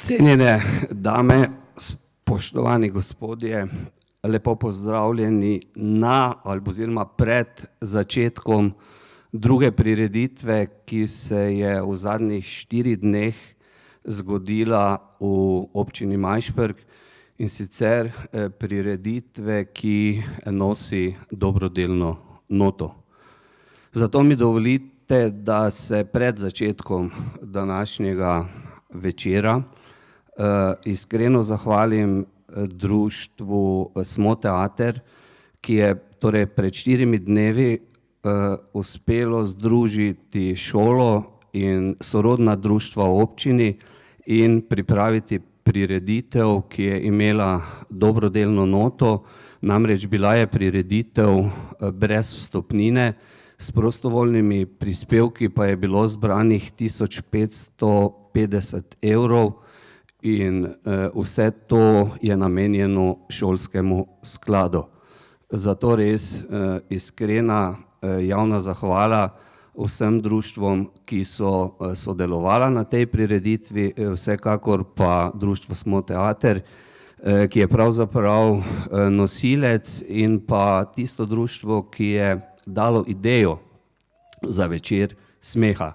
Cenjene dame, spoštovani gospodje, lepo pozdravljeni na ali oziroma pred začetkom druge prireditve, ki se je v zadnjih 4 dneh zgodila v občini Majšperk, in sicer prireditve, ki nosi dobrodelno noto. Zato mi dovolite, da se pred začetkom današnjega večera iskreno zahvalim društvu Smo teater, ki je torej pred 4 dnevi uspelo združiti šolo in sorodna društva v občini in pripraviti prireditev, ki je imela dobrodelno noto. Namreč bila je prireditev brez vstopnine, s prostovoljnimi prispevki pa je bilo zbranih 1550 evrov in vse to je namenjeno šolskemu skladu. Zato res iskrena javna zahvala vsem društvom, ki so sodelovala na tej prireditvi, vsekakor pa društvo Smo teater, ki je pravzaprav nosilec, in pa tisto društvo, ki je dalo idejo za večer smeha.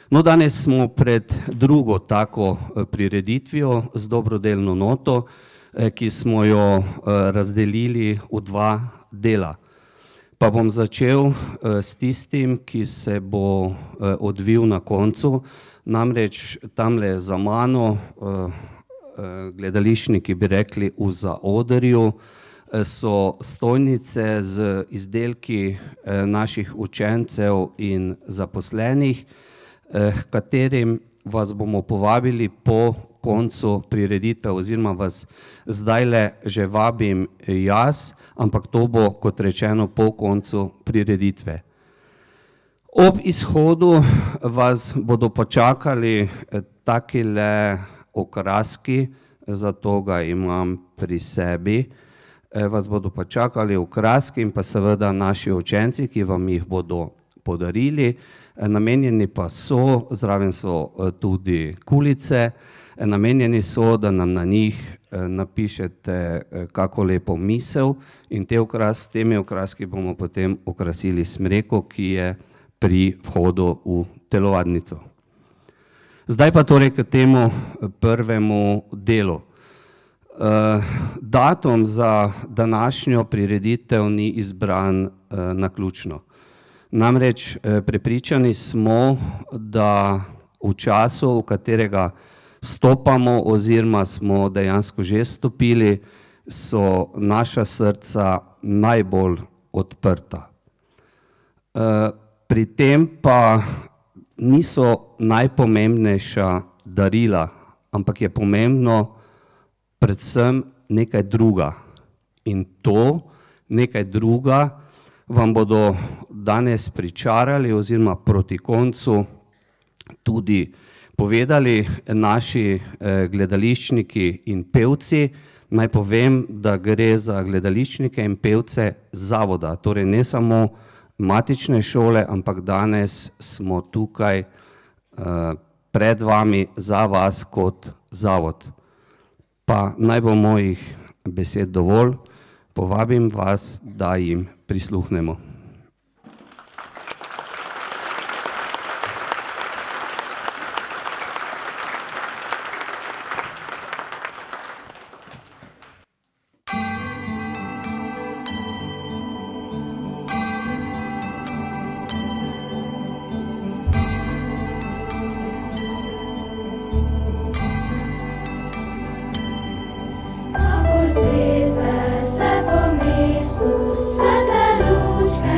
No, danes smo pred drugo tako prireditvijo z dobrodelno noto, ki smo jo razdelili v 2 dela. Pa bom začel s tistim, ki se bo odvil na koncu, namreč tamle za mano, gledališčniki bi rekli v zaodrju, so stojnice z izdelki naših učencev in zaposlenih, katerim vas bomo povabili po koncu prireditve, oziroma vas zdajle že vabim jaz, ampak to bo, kot rečeno, po koncu prireditve. Ob izhodu vas bodo počakali takile okraski, zato ga imam pri sebi, vas bodo počakali okraski in pa seveda naši učenci, ki vam jih bodo podarili. Namenjeni pa so, zraven so tudi kulice, namenjeni so, da nam na njih napišete kako lepo misel, in s temi okraski bomo potem okrasili smreko, ki je pri vhodu v telovadnico. Zdaj pa torej k temu prvemu delu. Datum za današnjo prireditev ni izbran naključno. Namreč prepričani smo, da v času, v katerega stopamo oziroma smo dejansko že stopili, so naša srca najbolj odprta. Pri tem pa niso najpomembnejša darila, ampak je pomembno predvsem nekaj druga. In to nekaj druga vam bodo danes pričarali oziroma proti koncu tudi povedali naši gledališčniki in pevci. Naj povem, da gre za gledališčnike in pevce zavoda, torej ne samo matične šole, ampak danes smo tukaj pred vami za vas kot zavod. Pa naj bo mojih besed dovolj, povabim vas, da jim prisluhnemo. Zvezde se po mestu, svetle lučke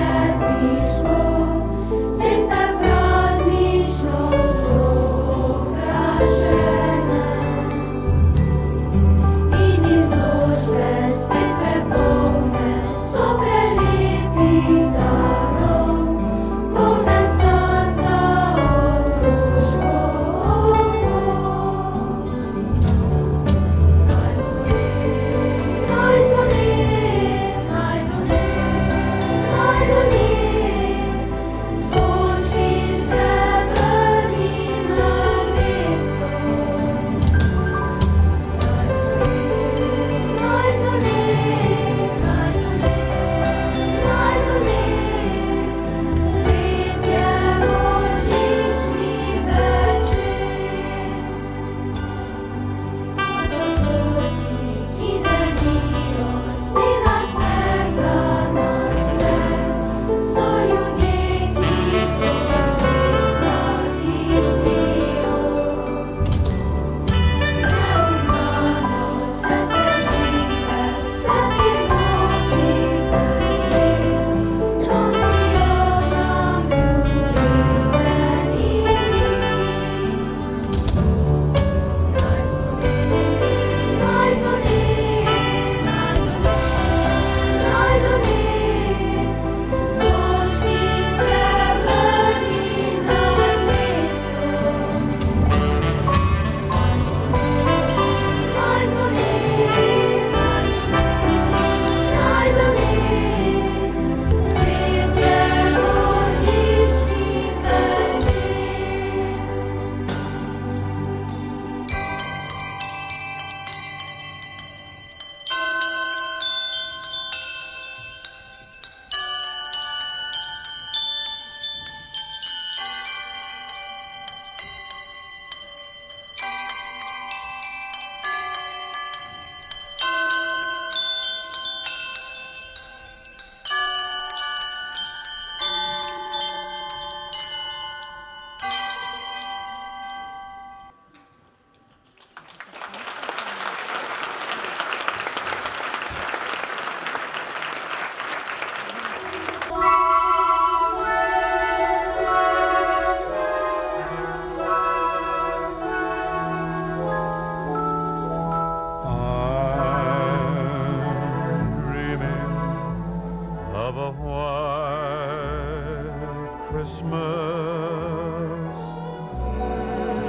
Christmas,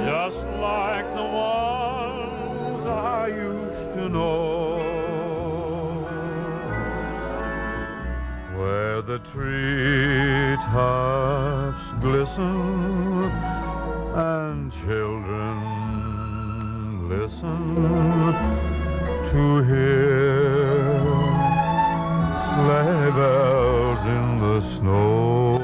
just like the ones I used to know, where the treetops glisten and children listen to hear sleigh bells in the snow.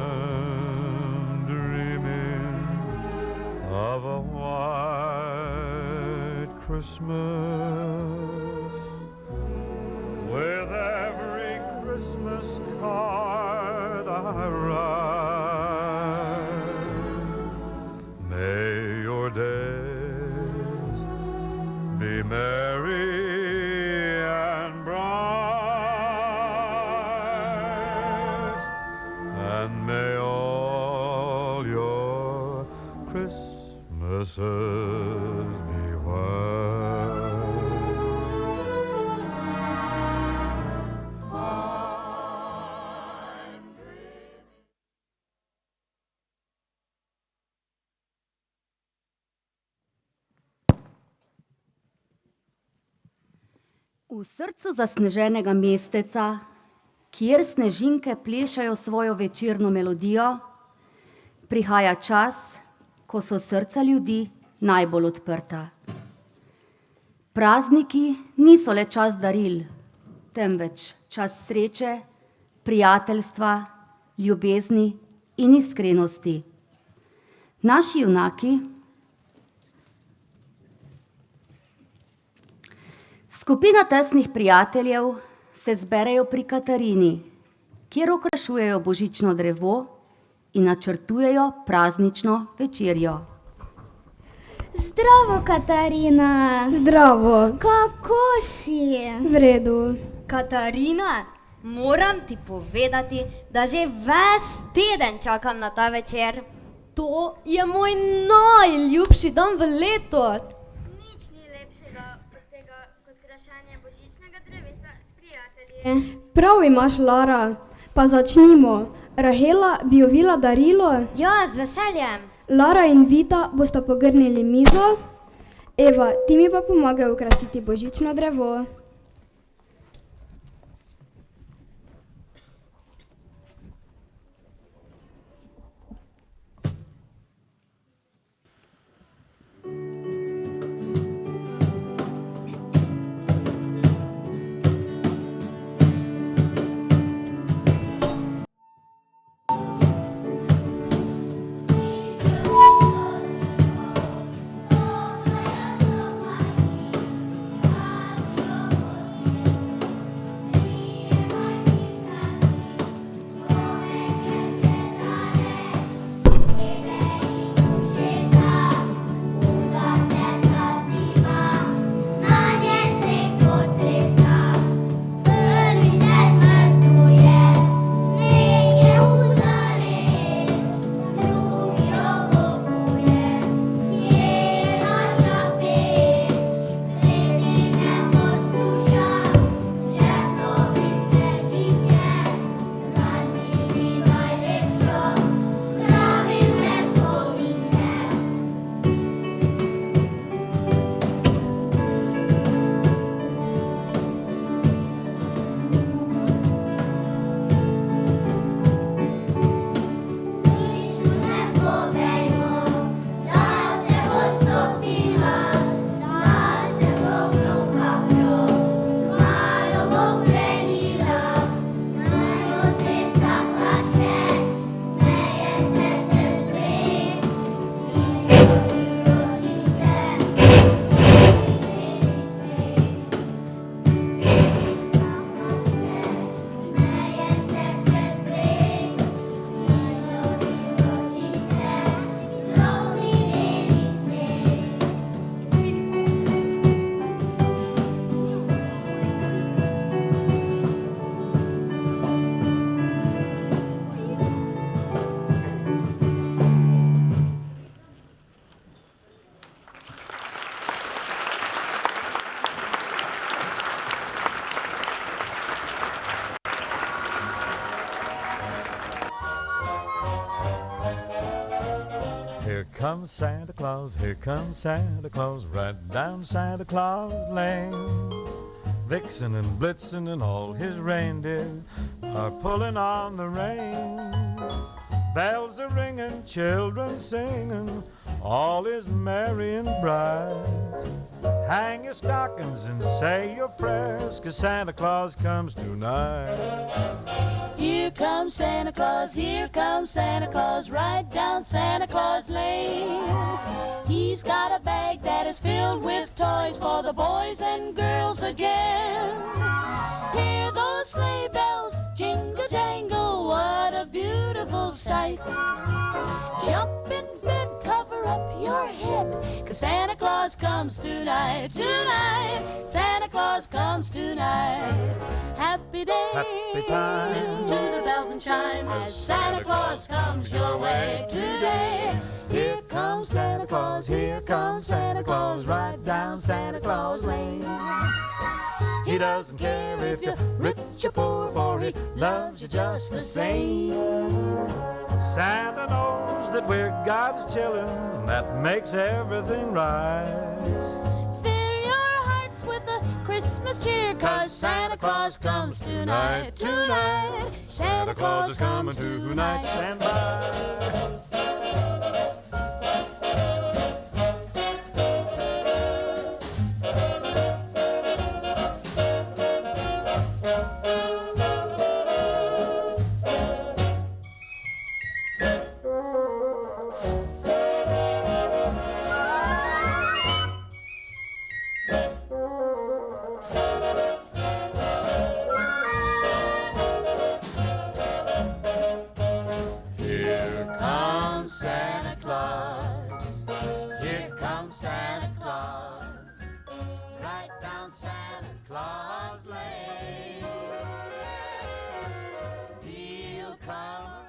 I'm dreaming of a white Christmas, with every Christmas card I write. May your days be merry and bright, and may all your Christmases be white. V srcu zasneženega mesteca, kjer snežinke plešajo svojo večerno melodijo, prihaja čas, ko so srca ljudi najbolj odprta. Prazniki niso le čas daril, temveč čas sreče, prijateljstva, ljubezni in iskrenosti. Naši junaki, skupina tesnih prijateljev, se zberejo pri Katarini, kjer okrašujejo božično drevo in načrtujejo praznično večerjo. Zdravo, Katarina. Zdravo, Kako si? v redu. Katarina, moram ti povedati, da že ves teden čakam na ta večer. To je moj najljubši dan v letu. Nič ni lepšega od tega, kot krašanje božičnega drevesa s prijatelji. Prav imaš, Lara. Pa začnimo. Rahela bi ovila darilo, Ja, z veseljem. Lara in Vita bosta pogrnili mizo, Eva, ti mi pa pomagaj okrasiti božično drevo. Here comes Santa Claus, here comes Santa Claus, right down Santa Claus Lane. Vixen and Blitzen and all his reindeer are pulling on the rein. Bells are ringing, children singing, all is merry and bright. Hang your stockings and say your prayers, 'cause Santa Claus comes tonight. Here comes Santa Claus, right down Santa Claus Lane. He's got a bag that is filled with toys for the boys and girls again. Hear those sleigh bells jingle jangle, what a beautiful sight. Jump in bed, cover up your head, 'cause Santa Claus comes tonight. Tonight, Santa Claus comes tonight. Happy days, Happy times. listen to the bells and chime as Santa Claus comes your way today. Here comes Santa Claus, here comes Santa Claus, right down Santa Claus Lane. He doesn't care if you're rich or poor, for he loves you just the same. Santa knows that where God's chillin', that makes everything right. Fill your hearts with a Christmas cheer, 'cause Santa Claus comes tonight. Tonight, Santa Claus is coming tonight. Stand by. Here comes Santa Claus. Here comes Santa Claus. Right down Santa Claus Lane. He'll come around.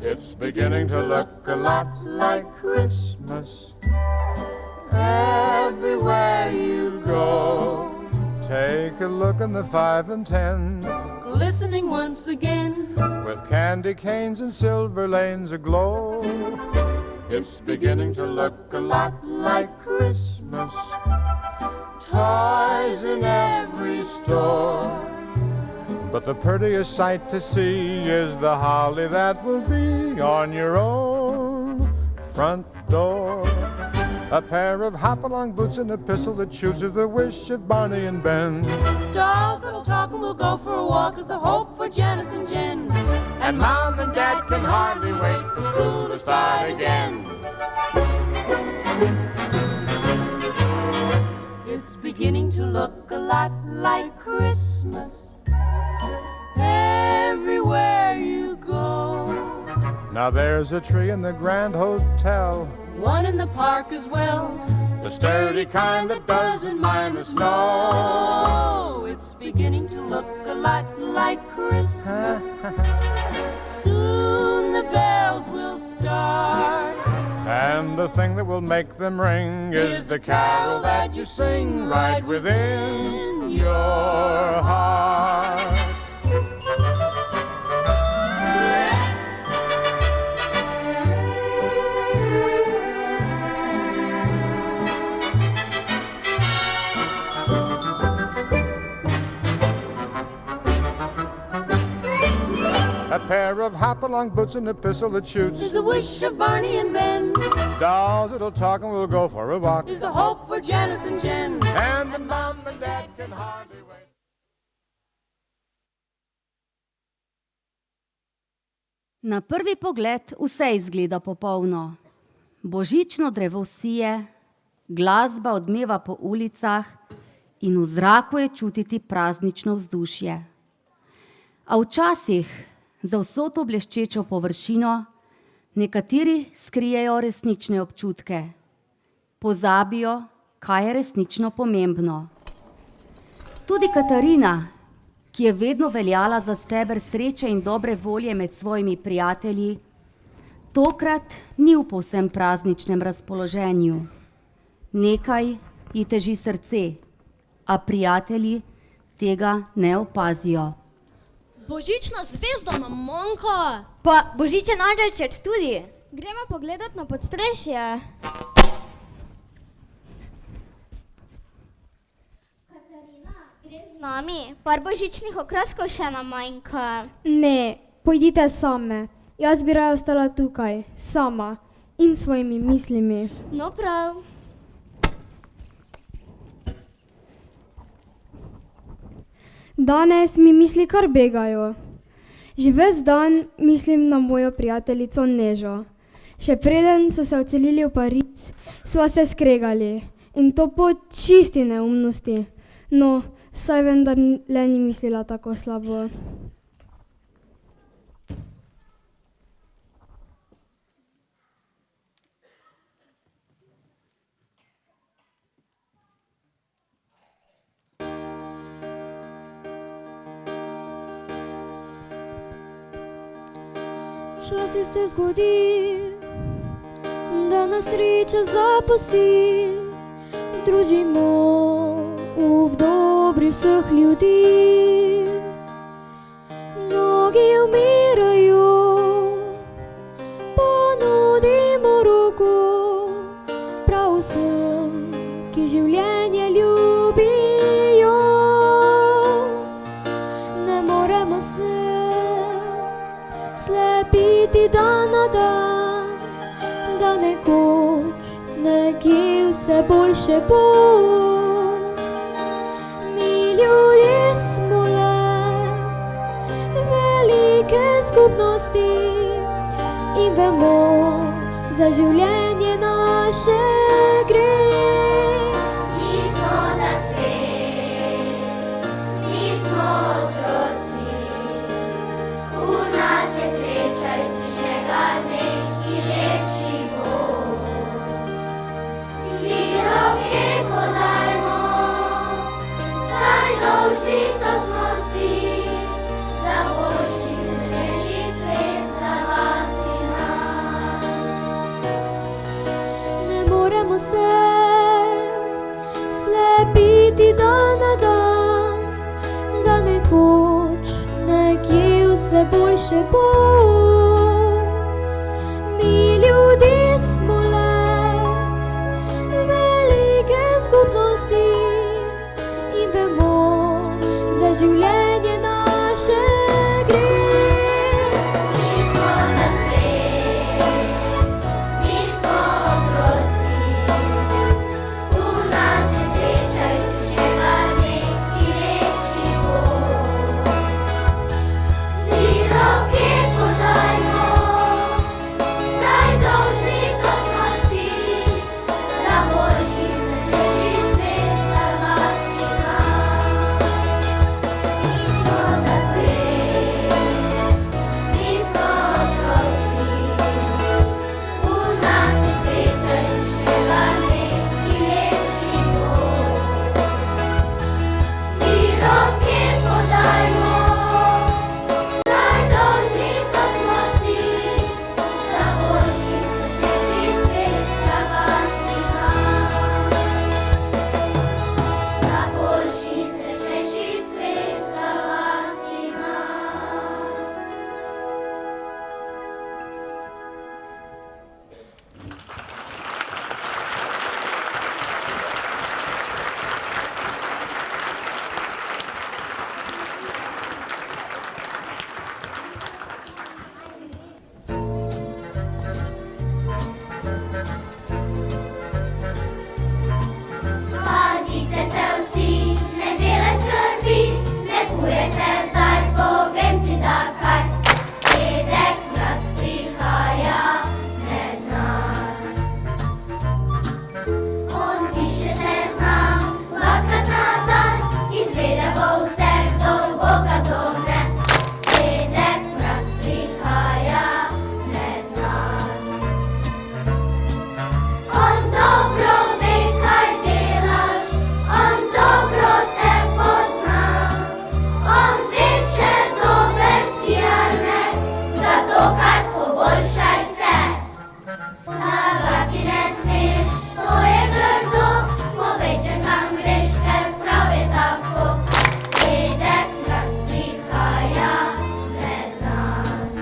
It's beginning to look a lot like Christmas everywhere you go. Take a look in the 5 and 10, Glistening once again. with candy canes and silver lanes aglow. It's beginning to look a lot like Christmas. Toys in every store. But the prettiest sight to see is the holly that will be on your own front door. A pair of hop-along boots and a pistol that chooses the wish of Barney and Ben. Dolls that'll talk and we'll go for a walk is the hope for Janice and Jen. And Mom and Dad can hardly wait for school to start again. It's beginning to look a lot like Christmas everywhere you go. Now there's a tree in the Grand Hotel, One in the park as well, The sturdy kind that doesn't mind the snow. it's beginning to look a lot like Christmas. Soon the bells will start. and the thing that will make them ring is the carol that you sing right within your heart. A pair of hop-along boots and a pistol that shoots, Is the wish of Barney and Ben. dolls that'll talk and we'll go for a walk, Is the hope for Janice and Jen. and the Mom and Dad can hardly wait. Na prvi pogled vse izgleda popolno. Božično drevo sije, glasba odmeva po ulicah in v zraku je čutiti praznično vzdušje. A včasih za vso to bleščečo površino nekateri skrijejo resnične občutke. Pozabijo, kaj je resnično pomembno. Tudi Katarina, ki je vedno veljala za steber sreče in dobre volje med svojimi prijatelji, tokrat ni v povsem prazničnem razpoloženju. Nekaj ji teži srce, a prijatelji tega ne opazijo. Božična zvezda nam manjka. Pa božičen angelček tudi. Gremo pogledat na podstrešje. Z nami, par božičnih okraskov še nam manjka. Ne, pojdite same. Jaz bi raje ostala tukaj, sama in s svojimi mislimi. No prav. Danes mi misli kar begajo. Že ves dan mislim na mojo prijateljico Nežo. Še preden so se odselili v Pariz, sva se skregali. In to po čisti neumnosti. No, saj vendar le ni mislila tako slabo. Včasih se zgodi, da nas sreča zapusti, združimo v dobri vseh ljudi. Mnogi umirajo, ponudimo roko prav vsem, ki življenje ljubijo. Ne moremo se slepiti dan na dan, da nekoč nekje vse boljše bo. Mi ljudje smo le velike skupnosti in vemo, za življenje naše gre. Nismo na svet, nismo otroci. V nas je sreča jutrišnjega dne, ki lepši bo. Si roke podajmo, saj dolžni to smo si, za boljši, srečnejši svet, za vas in nas. Ne moremo se slepiti dan na dan, da nekoč nekje vse boljše bo. Mi ljudje smo le velike skupnosti in vemo, življenje naše gre. Mi smo na svet, mi smo otroci, v nas je sreča južnega dne, ki lepši bo. Si roke podajmo, saj dolžni to smo si, za boljši začeši svet, za vas in nas. Mi smo na svet, mi smo otroci, v nas je sreča južnega dne, ki lepši bo. Si roke podajmo, saj dolžni to smo si, za boljši začeši svet, za vas in nas. Za boljši srečnejši svet, za vas in nas. Pazite se vsi, ne delaj skrbi, ne kuje se zdaj, povem ti zakaj. Dedek mraz prihaja med nas. On piše seznam dvakrat na dan, izvede bo vse, kdo Boga to ne. Dedek mraz prihaja med nas. On dobro ve, kaj delaš, on dobro te pozna. On ve, če dober si ali ne, zato kar poboljšaj se. Lagati ne smeš, to je grdo, povej, če kam greš, ker prav je tako. Dedek mraz prihaja med nas.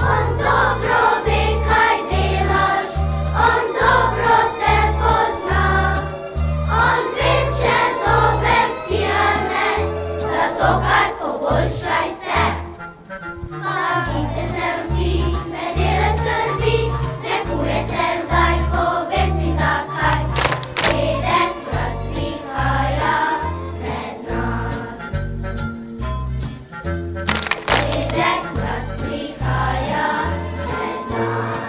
On dobro ve, kaj delaš, on dobro te pozna. On ve, če dober si ali ne, zato kar poboljšaj se. Pazite se vsi, ne delaj skrbi, ne kuje se zdaj, povem ti zakaj. Dedek mraz prihaja med nas. Dedek mraz prihaja med nas.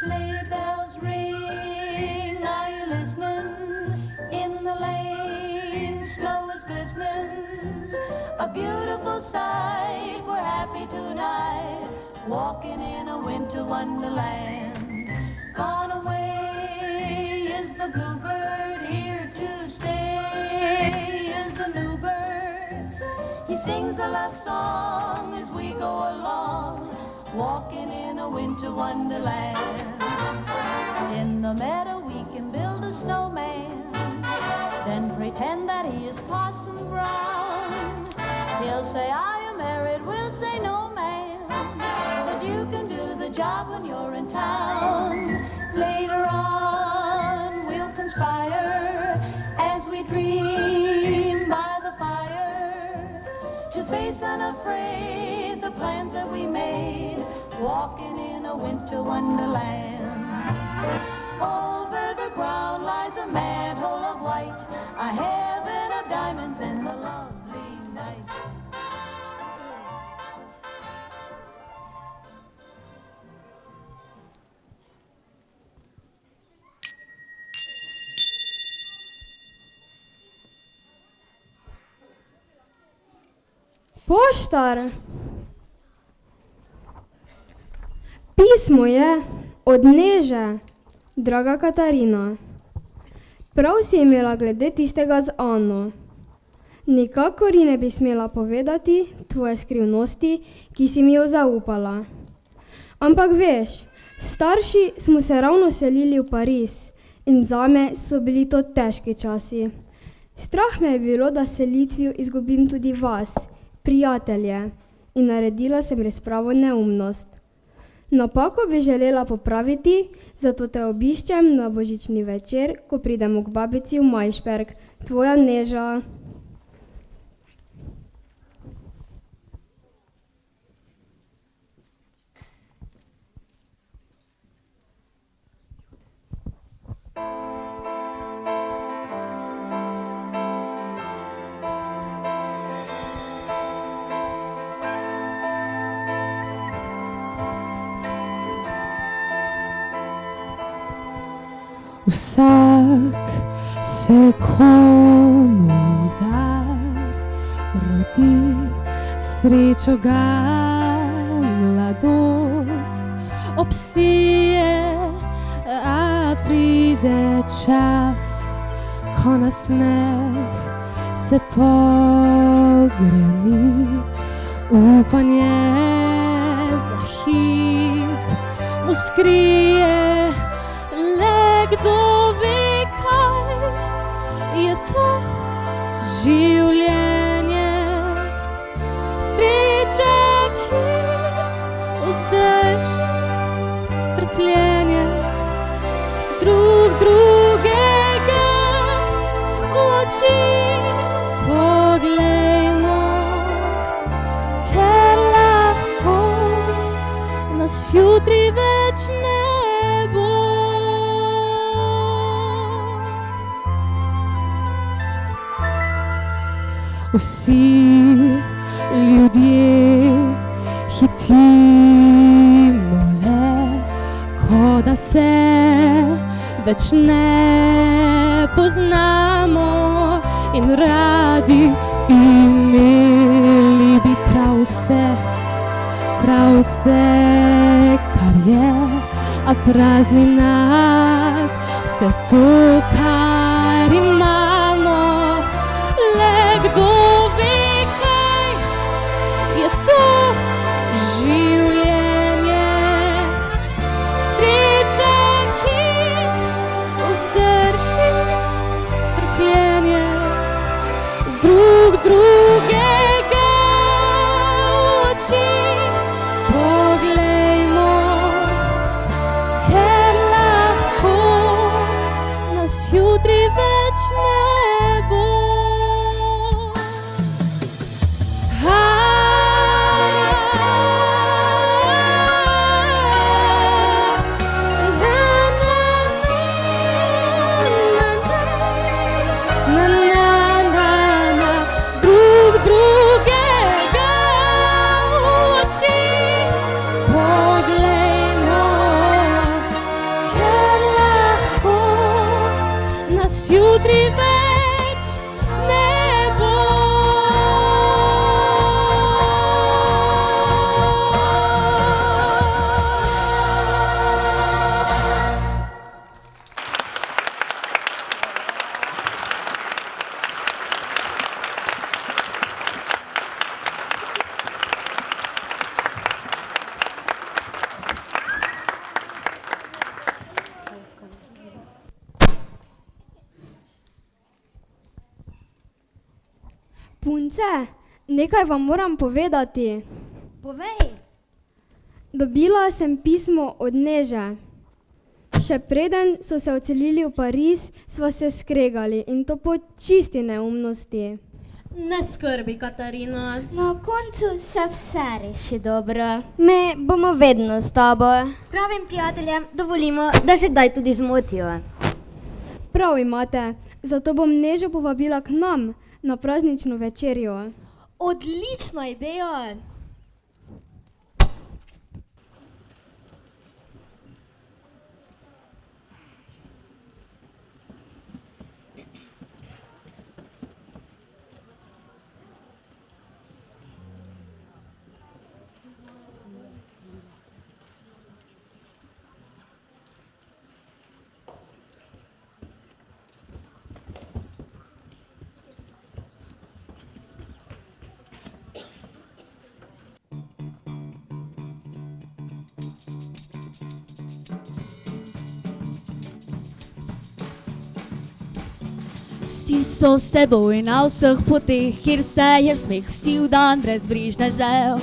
Sleigh bells ring, are you listening? In the lane, snow is glistening. A beautiful sight, we're happy tonight, walking in a winter wonderland. Gone away is the bluebird, here to stay is a new bird. He sings a love song as we go along, walking in a winter wonderland. In the meadow we can build a snowman, then pretend that he is Parson Brown. He'll say, are you married? We'll say, no, man, but you can do the job when you're in town. Later on we'll conspire as we dream by the fire, to face unafraid the plans that we made, walking in a winter wonderland. Over the ground lies a mantle of white, a heaven of diamonds in the lovely night. Poštar. Pismo je od Neže. Draga Katarina, prav si imela glede tistega z Ano. Nikakor ji ne bi smela povedati tvoje skrivnosti, ki si mi jo zaupala. Ampak veš, starši smo se ravno selili v Pariz in zame so bili to težki časi. Strah me je bilo, da s selitvijo izgubim tudi vas, prijatelje, in naredila sem res pravo neumnost. Napako bi želela popraviti, zato te obiščem na božični večer, ko pridemo k babici v Majšperk. Tvoja Neža. Vsak se komu dar rodi, srečo ga mladost obsije, a pride čas, ko nasmeh se pogreni, upanje za hip mu skrije. Kdo ve, kaj je to življenje, sreče, ki vzdrži trpljenje, drug drugega v oči poglejmo, ker lahko nas jutri več ne bo. Vsi ljudje hitimo le, ko da se več ne poznamo, in radi imeli bi prav vse, kar je, a prazni nas vse to, kar imamo. Kdo ve, kaj je to življenje, sreče, ki vzdrži trpljenje, drug drugega v oči poglejmo, ker lahko nas jutri več ne bo. Jutri več ne bo. Punce, nekaj vam moram povedati. Povej. Dobila sem pismo od Neže. Še preden so se odselili v Pariz, sva se skregali, in to po čisti neumnosti. Ne skrbi, Katarina. Na koncu se vse reši dobro. Mi bomo vedno s tabo. Pravim prijateljem dovolimo, da se kdaj tudi zmotijo. Prav imate, zato bom Nežo povabila k nam na praznično večerjo. Odlična ideja. Vsi so s teboj na vseh poteh, kjer seješ smeh vsi v dan brezbrižnežev.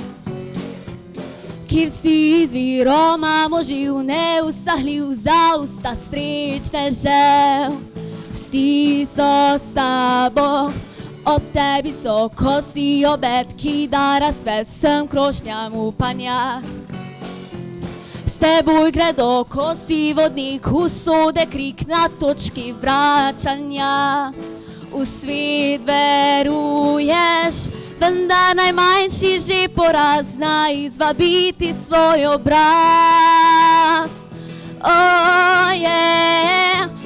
Kjer si izviroma moživ, neusahljiv za usta srečnežev. Vsi so s tabo, ob tebi so, ko si obet, ki dara svet vsem krošnjam upanja. S teboj gredo, ko si vodnik, usode krik na točki vračanja. V svet veruješ, vendar najmanjši že poraz zna izvabiti svoj obraz.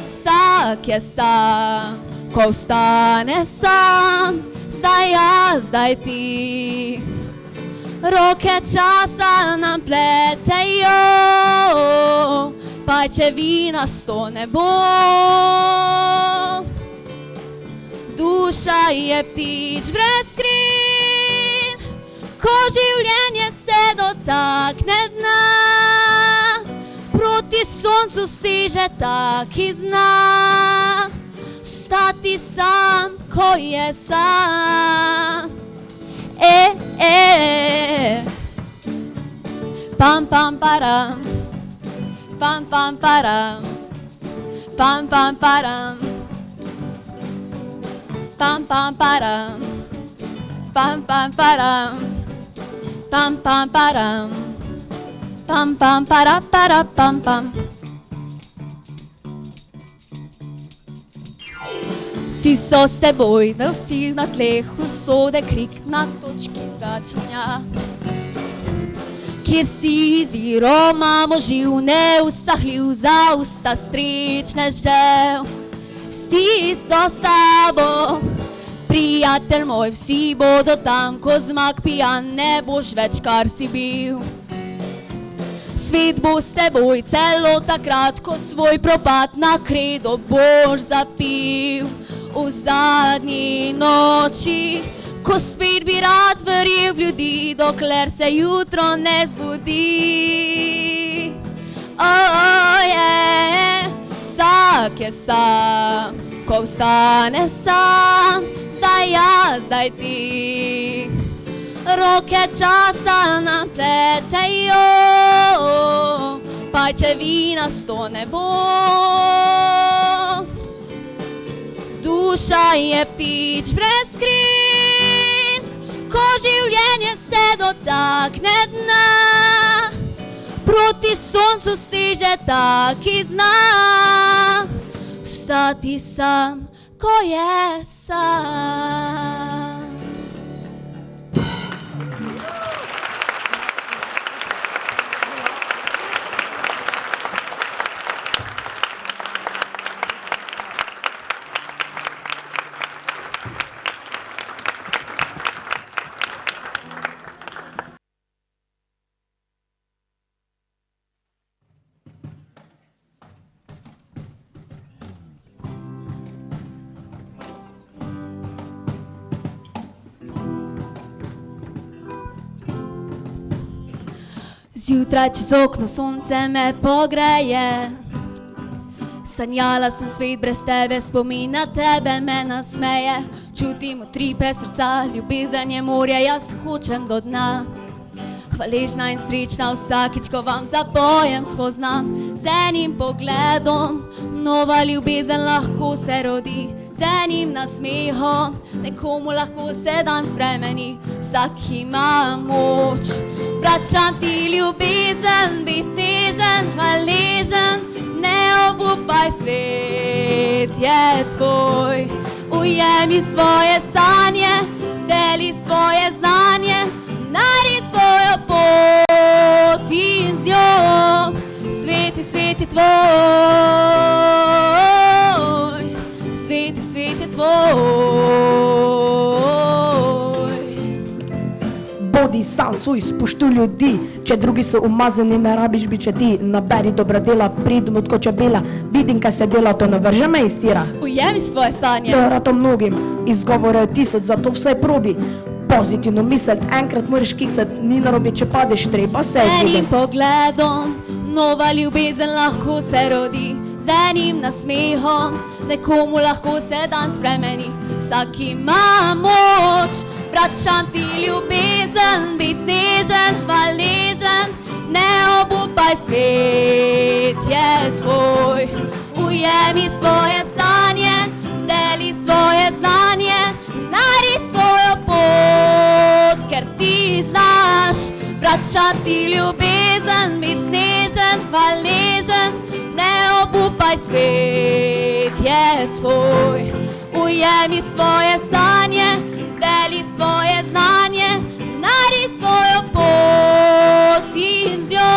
Vsak je sam, ko vstane sam, zdaj jaz, zdaj ti. Roke časa nam pletejo, pajčevinasto nebo. Duša je ptič brez krin, ko življenje se dotakne dna. Proti soncu seže taki znak, stati sam, ko je sam. Pam pam param, pam pam param, pam pam param, pam pam param, pam pam param, pam pam param, pam pam para para pam pam. Vsi so s teboj, da vsi na tleh, usode krik na točki vračanja. Kjer si izviroma moživ, neusahljiv za usta srečnežev. Vsi so s tabo, prijatelj moj, vsi bodo tam, ko zmag pijan, ne boš več, kar si bil. Svet bo s teboj celo takrat, ko svoj propad na kredo boš zapil. V zadnji noči, ko spet bi rad verjel v ljudi, dokler se jutro ne zbudi. Vsak je sam, ko vstane sam, zdaj jaz, zdaj ti. Roke časa nam pletejo, pajčevinasto nebo. Duša je ptič brez krin, ko življenje se dotakne dna. Proti soncu seže taki znak, stati sam, ko je sam. Zjutraj čez okno sonce me pogreje, sanjala sem svet brez tebe, spomin na tebe me nasmeje. Čutim utripe srca, ljubezen je morje, jaz hočem do dna. Hvaležna in srečna vsakič, ko vam zapojem spoznam. Z enim pogledom nova ljubezen lahko se rodi, z enim nasmehom nekomu lahko se dan spremeni. Vsak ima moč, vračam ti ljubezen, bit nežen, hvaležen, ne obupaj, svet je tvoj. Ujemi svoje sanje, deli svoje znanje, najdi svojo pot in z njo. Svet je tvoj, svet je tvoj. Bodi sam svoj, spoštuj ljudi, če drugi so umazani, ne rabiš biti ti. Naberi dobra dela, pridem od koče bela, vidim, kaj se dela, to ne vrže me iz tira. Ujemi svoje sanje. To je rado mnogim, izgovore je tisoč, zato vsaj probi. Pozitivno misliti, enkrat moraš kiksati, ni narobe, če padeš, treba se enim pogledom nova ljubezen lahko se rodi, z z enim nasmehom, nekomu lahko se dan spremeni. Vsak ima moč, vračam ti ljubezen, bit nežen, hvaležen, ne obupaj, svet je tvoj. Ujemi svoje sanje, deli svoje znanje, najdi svojo pot, ker ti znaš. Vračam ti ljubezen, bit nežen, hvaležen, ne obupaj, svet je tvoj. Ujemi svoje sanje, deli svoje znanje, najdi svojo pot in z njo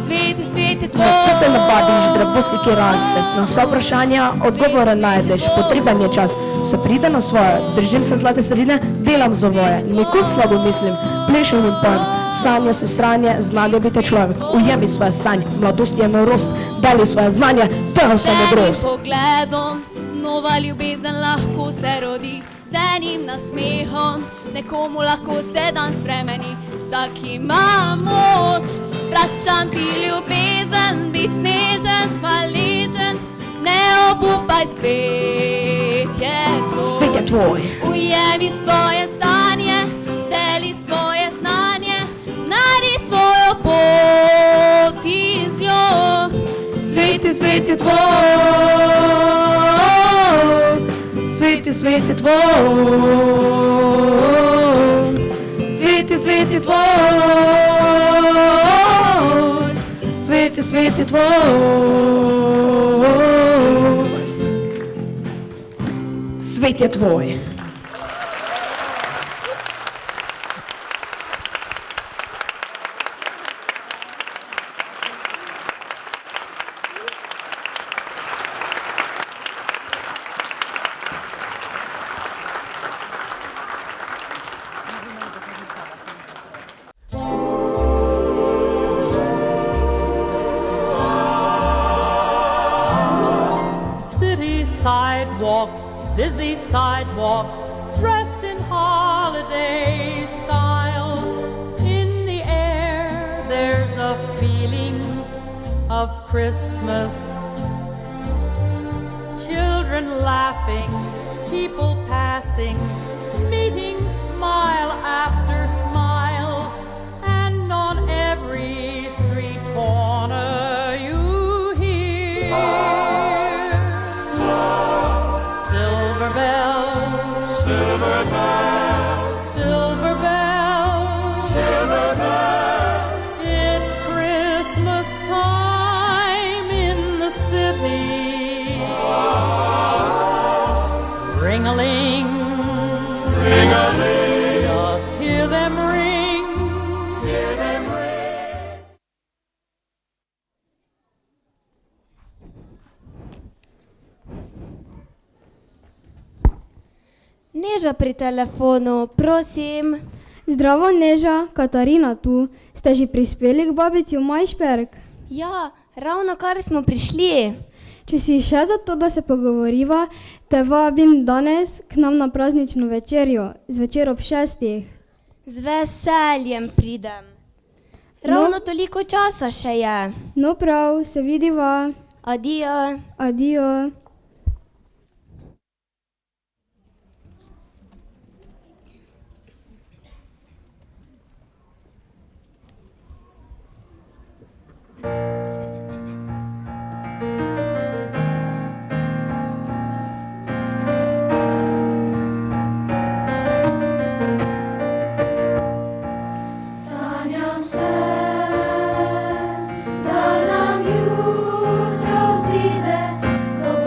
sveti, sveti tvoj. Na vse se navadiš, drevo si, ki rasteš, na vsa vprašanja odgovore najdeš, potreben je čas, vse pride na svoje, držim se zlate sredine, delam zavoje, nikoli slabo mislim, plešem in pojem, sanje so sranje, znanje biti človek, ujemi svoje sanje, mladost je norost, deli svoje znanje, to je vse modrost. Z enim pogledom nova ljubezen lahko se rodi, z enim nasmehom nekomu lahko se dan spremeni. Vsak ima moč, vračam ti ljubezen, bit nežen, hvaležen, ne obupaj, svet je tvoj. Svet je tvoj. Ujemi svoje sanje, deli svoje znanje, najdi svojo pot in z njo sveti, svet je tvoj. Sveti, sveti tvoj, sveti, sveti tvoj, sveti, sveti tvoj, Svet je tvoj. Sidewalks, busy sidewalks, dressed in holiday style. In the air there's a feeling of Christmas. Children laughing, people passing, meeting smile after smile, and on every street corner you hear silver bells, silver bells, silver bells, silver bells. It's Christmas time in the city. Ring-a-ling, ring-a-ling, just hear them ring, hear them ring. Neža pri telefonu, prosim. Zdravo, Neža, Katarina tu. Ste že prispeli k babici v Majšperk? Ja, ravno kar smo prišli. Če si še za to, da se pogovoriva, te vabim danes k nam na praznično večerjo, zvečer ob 6. Z veseljem pridem. Ravno toliko časa še je. No prav, se vidiva. Adijo. Adijo. Sanjam se, da nam jutro vzide, kot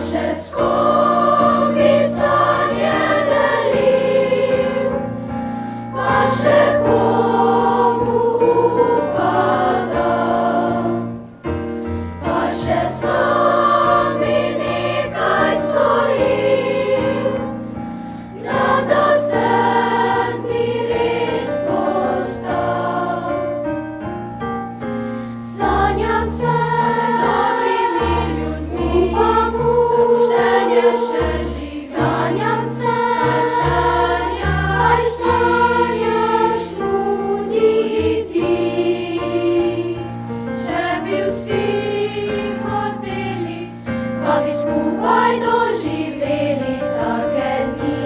še s kom bi sanje delil, pa še komu upadal, pa še sam bi nekaj storil, da sem bi res postal. Sanjam se dobrimi ljudmi, upam želje še živi. Sanjam se, kaj sanjaš tudi ti. Če bi vsi hoteli, pa bi skupaj doživeli take dni.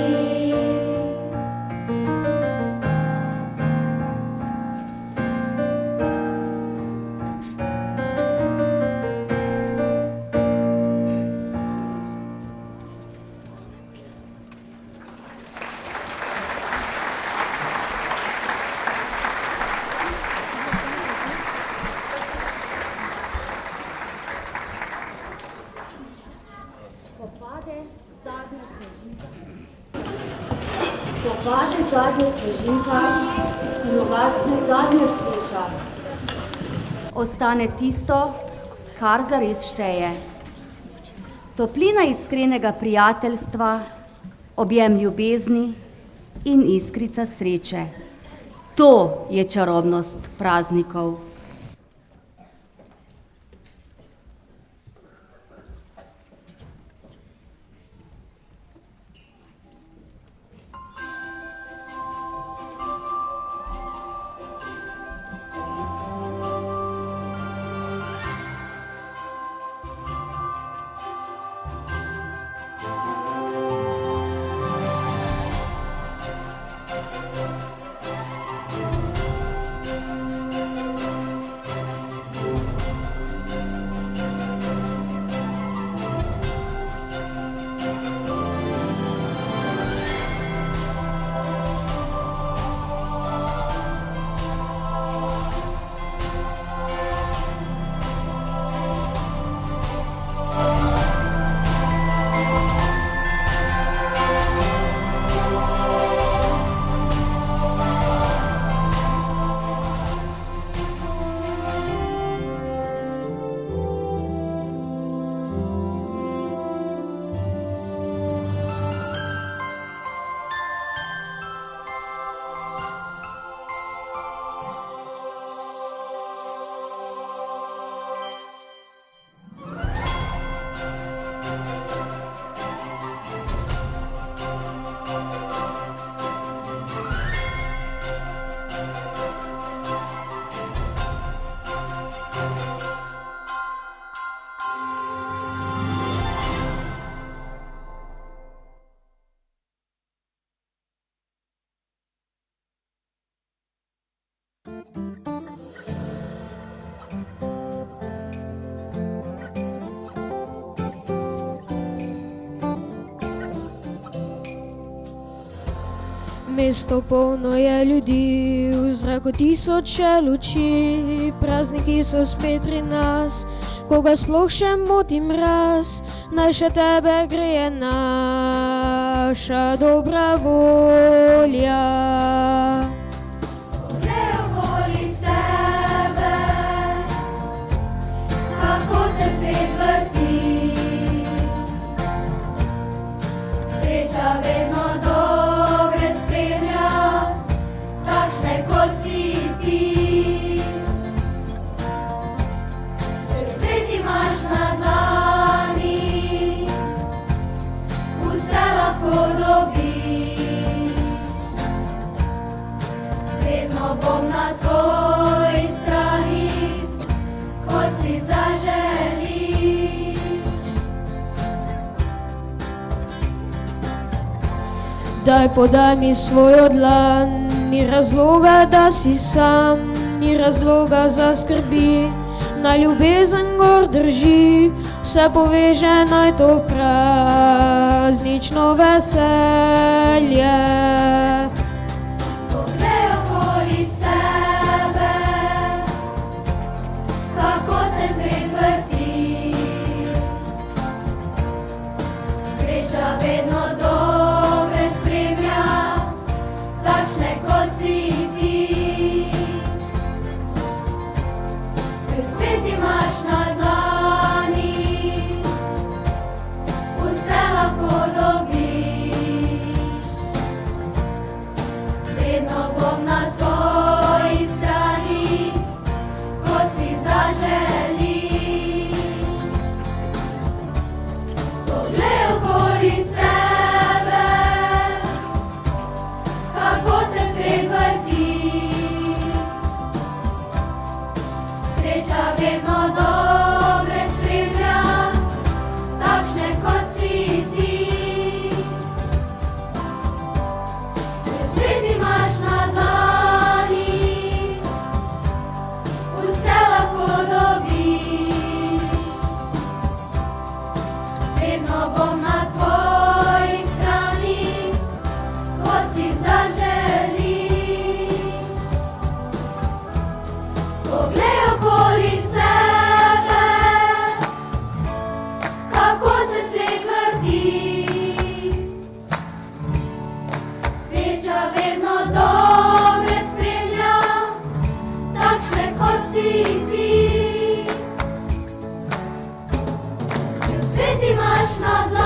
Spopade zadnja svežinka in ugasne zadnja sveča. Ostane tisto, kar zares šteje. Toplina iskrenega prijateljstva, objem ljubezni in iskrica sreče. To je čarobnost praznikov. Mesto polno je ljudi, v zraku tisoče luči, prazniki so spet pri nas, koga sploh še moti mraz, naj še tebe greje naša dobra volja. Poglej okoli sebe, kako se svet vrti, sreča vedno dobre spremlja, takšne kot si ti. Svet imaš na dlani, vse lahko dobiš. Vedno bom na tvoji strani, ko si zaželiš. Daj podaj mi svojo dlan, ni razloga, da si sam, ni razloga za skrbi, naj ljubezen gor drži, vse poveže naj to praznično veselje. Poglej okoli sebe, kako se svet vrti, Sreča vedno dobre spremlja, takšne kot si ti. Cel svet imaš na dlani, vse lahko dobiš. Vedno bom na tvoji strani, ko si zaželiš. Poglej okoli sebe, kako se svet vrti. Sreča vedno dobre spremlja, takšne kot si ti. Cel svet imaš na dlani, vse lahko dobiš. Vedno bom na tvoji strani, ko si zaželiš. Poglej okoli sebe, kako se svet vrti. Sreča vedno dobre spremlja, takšne kot si ti. Cel svet imaš na dlani,